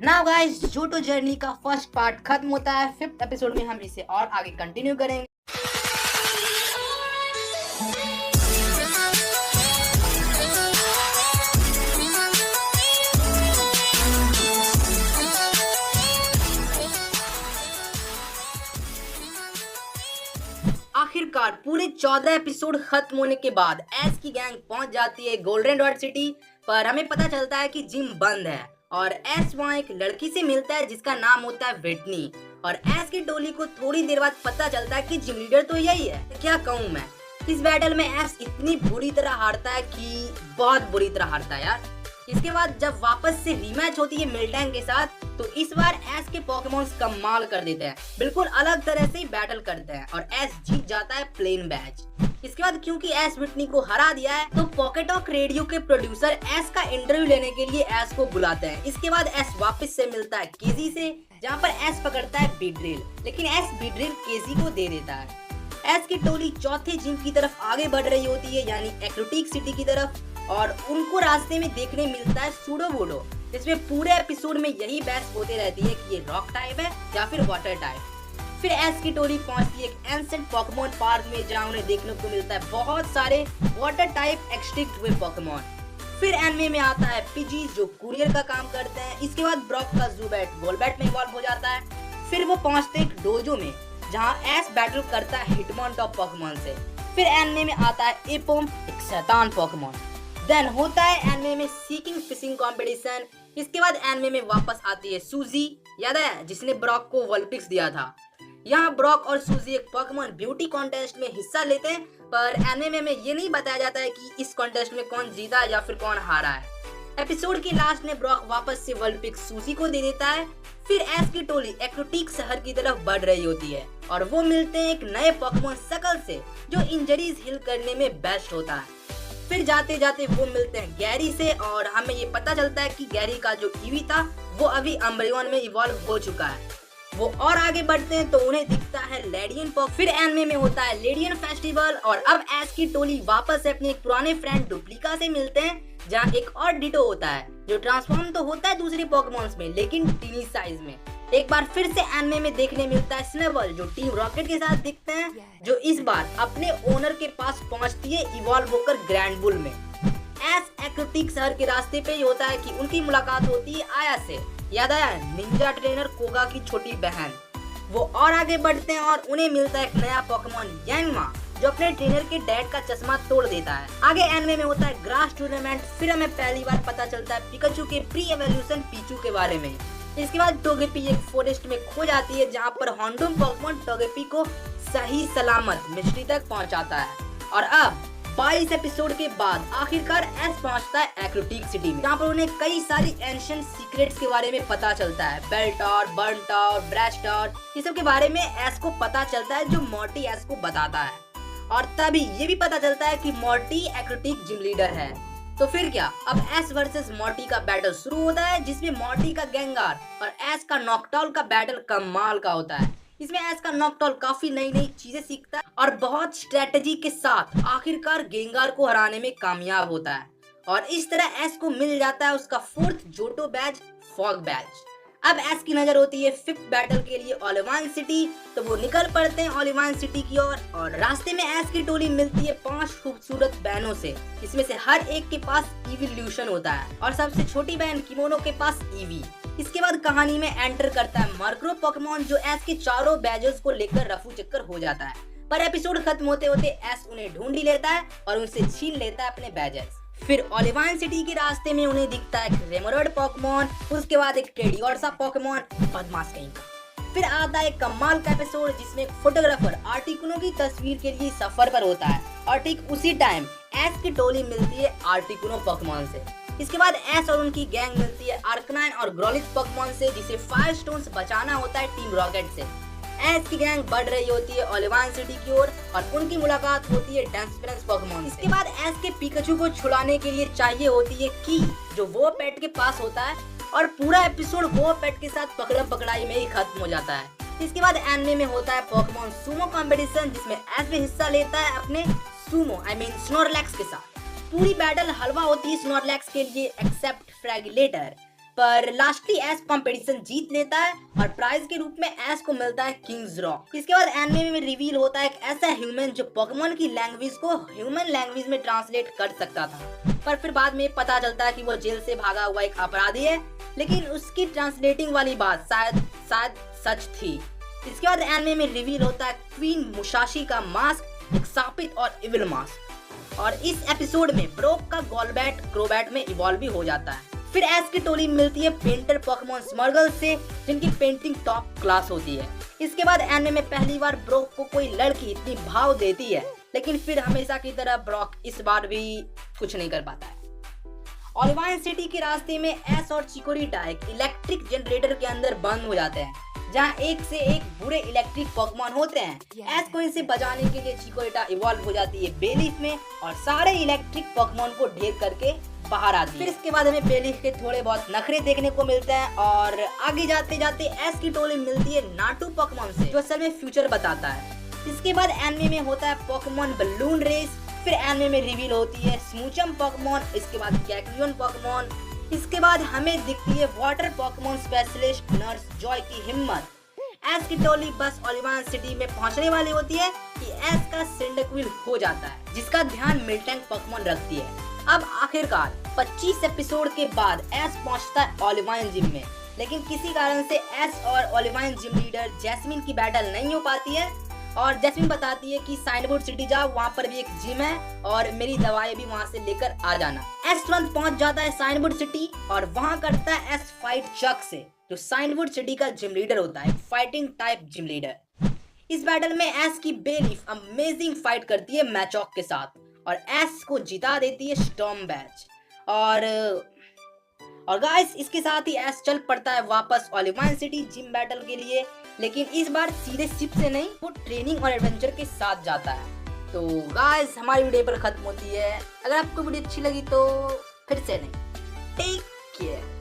Now guys, Johto journey का first part खत्म होता है। 5th एपिसोड में हम इसे और आगे कंटिन्यू करेंगे। आखिरकार पूरे 14 एपिसोड खत्म होने के बाद एस की गैंग पहुंच जाती है गोल्डन डॉट सिटी पर। हमें पता चलता है कि जिम बंद है और एस वहाँ एक लड़की से मिलता है जिसका नाम होता है विटनी। और एस की टोली को थोड़ी देर बाद पता चलता है कि जिम लीडर तो यही है। क्या कहूँ मैं, इस बैटल में एस इतनी बुरी तरह हारता है कि बहुत बुरी तरह हारता है यार। इसके बाद जब वापस से रीमैच होती है मिल्टैंग के साथ, तो इस बार एस के पोकेमॉन्स कमाल कर देते हैं, बिल्कुल अलग तरह से बैटल करते हैं और एस जीत जाता है प्लेन बैच। इसके बाद क्योंकि एस विटनी को हरा दिया है तो पॉकेटॉक रेडियो के प्रोड्यूसर एस का इंटरव्यू लेने के लिए एस को बुलाते हैं। इसके बाद एस वापस से मिलता है केजी से, जहाँ पर एस पकड़ता है बीड्रिल, लेकिन एस बीड्रिल केजी को दे देता है। एस की टोली चौथे जिम की तरफ आगे बढ़ रही होती है, यानी एक्रोटिक सिटी की तरफ, और उनको रास्ते में देखने मिलता है सूडोबूडो, जिसमें पूरे एपिसोड में यही बहस होती रहती है कि ये रॉक टाइप है या फिर वाटर टाइप। फिर एस की टोली पहुंचती है एक एंसेंट पोकेमॉन पार्क में, जहां उन्हें देखने को मिलता है बहुत सारे वाटर टाइप एक्सटिंक्ट हुए पोकेमॉन। फिर एनिमे में आता है पिजी जो कुरियर का काम करते हैं। इसके बाद ब्रॉक का ज़ुबैट गोलबैट में इवॉल्व हो जाता है। फिर वो पहुंचते हैं एक डोजो में जहां एस बैटल करता है हिटमॉन्टॉप पोकेमॉन से। फिर एनिमे में आता है एपोम, एक शैतान पोकेमॉन। देन होता है एनिमे में सीकिंग फिशिंग कंपटीशन। इसके बाद एनिमे में वापस आती है सूजी, याद है जिसने ब्रॉक को वॉलपिक्स दिया था। यहाँ ब्रॉक और सूजी एक पोकेमॉन ब्यूटी कॉन्टेस्ट में हिस्सा लेते हैं, पर एनिमे में ये नहीं बताया जाता है कि इस कॉन्टेस्ट में कौन जीता या फिर कौन हारा है। एपिसोड के लास्ट में ब्रॉक वापस से वॉलपिक्स सूजी को दे देता है। फिर एस की टोली एक्रोटिक शहर की तरफ बढ़ रही होती है और वो मिलते हैं एक नए पोकेमॉन शकल से जो इंजरीज हील करने में बेस्ट होता है। फिर जाते जाते वो मिलते हैं गैरी से और हमें ये पता चलता है कि गैरी का जो ईवी था वो अभी अम्ब्रियन में इवॉल्व हो चुका है। वो और आगे बढ़ते हैं तो उन्हें दिखता है लेडियन पॉक। फिर एनिमे में होता है लेडियन फेस्टिवल और अब एस की टोली वापस से अपने एक पुराने फ्रेंड डुप्लिका से मिलते हैं, जहाँ एक और डिटो होता है जो ट्रांसफॉर्म तो होता है दूसरे पोकेमॉन्स में लेकिन टीनी साइज में। एक बार फिर से एनिमे में देखने मिलता है स्नेबल जो टीम रॉकेट के साथ दिखते हैं, जो इस बार अपने ओनर के पास पहुंचती है इवॉल्व होकर ग्रैंड बुल में। एस एक्रोटिक शहर के रास्ते पे ही होता है कि उनकी मुलाकात होती है आया से, याद आया निंजा ट्रेनर कोगा की छोटी बहन। वो और आगे बढ़ते हैं और उन्हें मिलता है एक नया पोकेमॉन यांगमा जो अपने ट्रेनर के डैड का चश्मा तोड़ देता है। आगे एनिमे में होता है ग्रास टूर्नामेंट। फिर हमें पहली बार पता चलता है पिकाचू के प्री एवोल्यूशन पीचू के बारे में। इसके बाद टोगेपी एक फॉरेस्ट में खो जाती है, जहाँ पर हॉन्डोम पोकेमॉन टोगेपी को सही सलामत मिस्ट्री तक पहुँचाता है। और अब 22 एपिसोड के बाद आखिरकार एस पहुंचता है एक्रोटिक सिटी में, जहाँ पर उन्हें कई सारी एंशिएंट सीक्रेट्स के बारे में पता चलता है। बेल्टॉर, बर्नटॉर, ब्रेस्टॉर, ये सब के बारे में एस को पता चलता है, जो मॉर्टी एस को बताता है। और तभी ये भी पता चलता है कि मॉर्टी एक्रोटिक जिम लीडर है। तो फिर क्या, अब एस वर्सेस मॉर्टी का बैटल शुरू होता है, जिसमें मॉर्टी का गेंगार और एस का नॉकटाउल का बैटल कमाल का होता है। इसमें एस का नॉकटाउल काफी नई नई चीजें सीखता है और बहुत स्ट्रेटेजी के साथ आखिरकार गेंगार को हराने में कामयाब होता है। और इस तरह एस को मिल जाता है उसका 4th Johto batch, fog batch. अब एस की नजर होती है 5th बैटल के लिए ओलिवान सिटी, तो वो निकल पड़ते हैं ओलिवान सिटी की ओर। और रास्ते में एस की टोली मिलती है 5 खूबसूरत बहनों से, इसमें से हर एक के पास इवोल्यूशन होता है और सबसे छोटी बहन किमोनो के पास ईवी। इसके बाद कहानी में एंटर करता है मार्क्रो पोकेमॉन जो एस के चारों बैजर्स को लेकर रफू चक्कर हो जाता है, पर एपिसोड खत्म होते होते एस उन्हें ढूंढ ही लेता है और उनसे छीन लेता है अपने बैजर्स। फिर ओलिवान सिटी के रास्ते में उन्हें दिखता है एक रेमोरड पोकेमॉन, उसके बाद एक टेडियोर्सा पोकेमॉन, बदमाश कहीं का। फिर आता है कमाल का एपिसोड जिसमें फोटोग्राफर आर्टिकुनो की तस्वीर के लिए सफर पर होता है और ठीक उसी टाइम एस की टोली मिलती है आर्टिकुनो पोकेमॉन से। इसके बाद एस और उनकी गैंग मिलती है आर्कनाइन और ग्रोलिथ पोकेमॉन से, जिसे फायर स्टोन्स बचाना होता है टीम रॉकेट से। एस की गैंग बढ़ रही होती है ओलिवान सिटी की ओर और उनकी मुलाकात होती है डेंसपेरेंस पोकेमॉन से। इसके बाद एस के पिकाचू को छुड़ाने के लिए चाहिए होती है की, जो वो पेट के पास होता है और पूरा एपिसोड वो पेट के साथ पकड़म पकड़ाई में ही खत्म हो जाता है। इसके बाद एनिमे में होता है पोकेमॉन सुमो कंपटीशन, जिसमें एस भी हिस्सा लेता है अपने सुमो स्नोरलैक्स के साथ। पूरी बैटल हलवा होती है स्नोरलैक्स के लिए एक्सेप्ट फ्रैगिलेटर। पर लास्टली एस कंपटीशन जीत लेता है और प्राइज के रूप में एस को मिलता है किंग्स रॉक। इसके बाद एनिमे में रिवील होता है एक ऐसा ह्यूमन जो पोकेमॉन की लैंग्वेज को ह्यूमन लैंग्वेज में ट्रांसलेट कर सकता था, पर फिर बाद में पता चलता है कि वो जेल से भागा हुआ एक अपराधी है, लेकिन उसकी ट्रांसलेटिंग वाली बात शायद सच थी। इसके बाद एनिमे में रिवील होता है क्वीन मुसाशी का मास्क, एक शापित और इविल मास्क, और इस एपिसोड में ब्रोक का गोलबैट क्रोबैट में इवॉल्व भी हो जाता है। फिर एस की टोली मिलती है पेंटर पोकेमॉन स्मर्गल से, जिनकी पेंटिंग टॉप क्लास होती है। इसके बाद एनिमे में पहली बार ब्रोक को कोई लड़की इतनी भाव देती है, लेकिन फिर हमेशा की तरह ब्रोक इस बार भी कुछ नहीं कर पाता है। ओलिवाइन सिटी के रास्ते में एस और चिकोरिटा एक इलेक्ट्रिक जनरेटर के अंदर बंद हो जाते हैं, जहाँ एक से एक बुरे इलेक्ट्रिक पोकेमॉन होते हैं। एस को इनसे बचाने के लिए चिकोरिटा इवॉल्व हो जाती है बेलीफ में और सारे इलेक्ट्रिक पोकेमॉन को ढेर करके बाहर आती है। फिर इसके बाद हमें बेलीफ के थोड़े बहुत नखरे देखने को मिलते हैं और आगे जाते जाते एस की टोली मिलती है नाटू पोकेमॉन से, जो असल में फ्यूचर बताता है। इसके बाद एनिमे में होता है पोकेमॉन बलून रेस। फिर एनिमे में रिवील होती है स्मूचम पोकेमॉन, इसके बाद कैक्रियन पोकेमॉन। इसके बाद हमें दिखती है water Pokemon specialist nurse Joy की हिम्मत। एस की टोली बस ओलिवाइन सिटी में पहुंचने वाली होती है कि एस का सिंडक्विल हो जाता है, जिसका ध्यान मिल्टैंक पोकेमॉन रखती है। अब आखिरकार 25 एपिसोड के बाद एस पहुंचता है ओलिवाइन जिम में, लेकिन किसी कारण से एस और ओलिवाइन जिम लीडर जैस्मिन की बैटल नहीं हो पाती है और जैस्मिन बताती है कि साइनवुड सिटी जाओ, वहाँ पर भी एक जिम है और मेरी दवाएं भी वहाँ से लेकर आ जाना। एस तुरंत पहुंच जाता है साइनवुड सिटी और वहाँ करता है एस फाइट चक से, जो साइनवुड सिटी का जिम लीडर होता है, फाइटिंग टाइप जिम लीडर। इस बैटल में एस की बेलीफ अमेजिंग फाइट करती है मैचॉक के साथ और एस को जिता देती है स्टॉर्म बैच। और गाइस, इसके साथ ही एस चल पड़ता है वापस ओलिवाइन सिटी जिम बैटल के लिए, लेकिन इस बार सीधे शिप से नहीं, वो ट्रेनिंग और एडवेंचर के साथ जाता है। तो गाइस, हमारी वीडियो पर खत्म होती है। अगर आपको वीडियो अच्छी लगी तो फिर से नहीं, टेक केयर।